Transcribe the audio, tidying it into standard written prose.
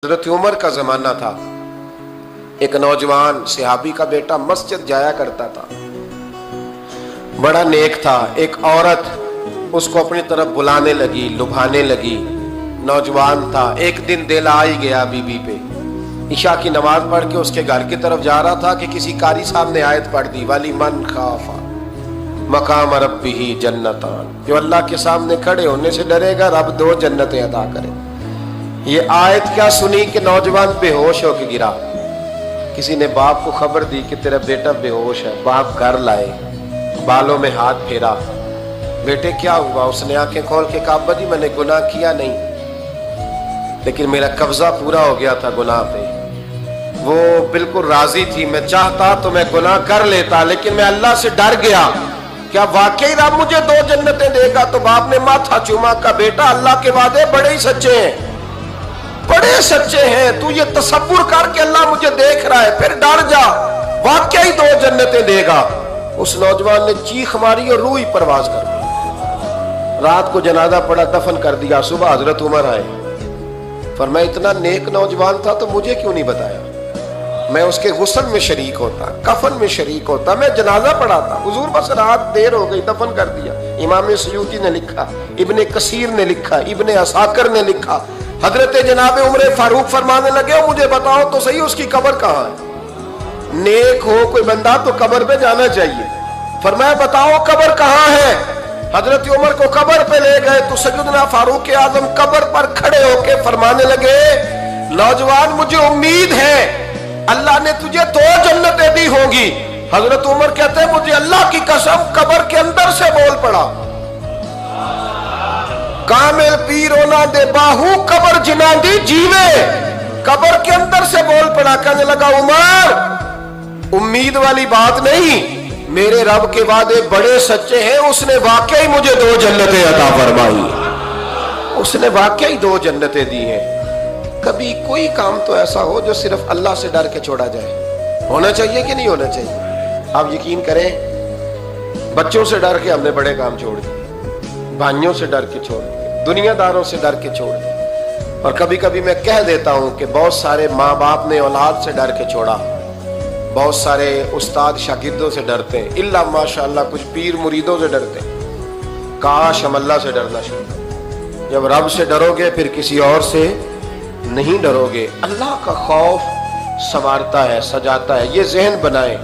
हज़रत उमर का ज़माना था। एक नौजवान सहाबी का बेटा मस्जिद जाया करता था, बड़ा नेक था। एक औरत उसको अपनी तरफ बुलाने लगी, लुभाने लगी। नौजवान था, एक दिन दिल आ ही गया बीबी पे। ईशा की नमाज पढ़ के उसके घर की तरफ जा रहा था कि किसी कारी साहब ने आयत पढ़ दी, वाली मन खाफा मकाम रब्बिही जन्नतान, जो अल्लाह के सामने खड़े होने से डरेगा रब दो जन्नतें अदा करे। ये आयत क्या सुनी कि नौजवान बेहोश होकर गिरा। किसी ने बाप को खबर दी कि तेरा बेटा बेहोश है। बाप घर लाए, बालों में हाथ फेरा, बेटे क्या हुआ? उसने आंखें खोल के कहा, अब्बा जी मैंने गुनाह किया नहीं, लेकिन मेरा कब्जा पूरा हो गया था गुनाह पे। वो बिल्कुल राजी थी, मैं चाहता तो मैं गुनाह कर लेता, लेकिन मैं अल्लाह से डर गया। क्या वाकई रब मुझे दो जन्नतें देगा? तो बाप ने माथा चूमा का, बेटा अल्लाह के वादे बड़े ही सच्चे हैं, बड़े सच्चे हैं। तू ये तसव्वुर कर के अल्लाह मुझे देख रहा है, फिर डर जा, वाकई दो जन्नतें देगा। उस नौजवान ने चीख मारी और रूह ही परवाज कर दी। रात को जनाजा पड़ा, दफन कर दिया। सुबह हजरत उमर आए, फरमाया इतना नेक नौजवान था तो मुझे क्यों नहीं बताया? मैं उसके गुस्ल में शरीक होता, कफन में शरीक होता, मैं जनाजा पढ़ाता। हुजूर बस रात देर हो गई, दफन कर दिया। इमाम सयूती ने लिखा, इब्ने कसीर ने लिखा, इब्ने असाकर ने लिखा। हजरत जनाब उमर फारूक फरमाने लगे, मुझे बताओ तो सही उसकी कब्र कहाँ है? नेक हो कोई बंदा तो कब्र पे जाना चाहिए। फरमाया बताओ कब्र कहाँ है? हजरत उमर को कब्र पे ले गए तो सैयदना फारूक आजम कब्र पर खड़े होके फरमाने लगे, नौजवान मुझे उम्मीद है अल्लाह ने तुझे दो जन्नतें दी होगी। हजरत उमर कहते हैं मुझे अल्लाह की कसम कब्र के अंदर से बोल पड़ा, कामिल पीरो ना दे बाहू कब्र जिना दी जीवे। कब्र के अंदर से बोल पड़ा, कहने लगा उमर उम्मीद वाली बात नहीं, मेरे रब के वादे बड़े सच्चे हैं। उसने वाकई मुझे दो जन्नतें अता फरमाई, उसने वाकई दो जन्नतें दी हैं। कभी कोई काम तो ऐसा हो जो सिर्फ अल्लाह से डर के छोड़ा जाए, होना चाहिए कि नहीं होना चाहिए? आप यकीन करें, बच्चों से डर के हमने बड़े काम छोड़ दिए, भाइयों से डर के छोड़ दिए, दुनियादारों से डर के छोड़ दिए। और कभी कभी मैं कह देता हूं कि बहुत सारे माँ बाप ने औलाद से डर के छोड़ा, बहुत सारे उस्ताद शागिर्दों से डरते हैं, इल्ला माशाअल्लाह कुछ पीर मुरीदों से डरते हैं। काश हम अल्लाह से डरना शुरू करें। जब रब से डरोगे फिर किसी और से नहीं डरोगे। अल्लाह का खौफ संवारता है, सजाता है। ये जहन बनाए।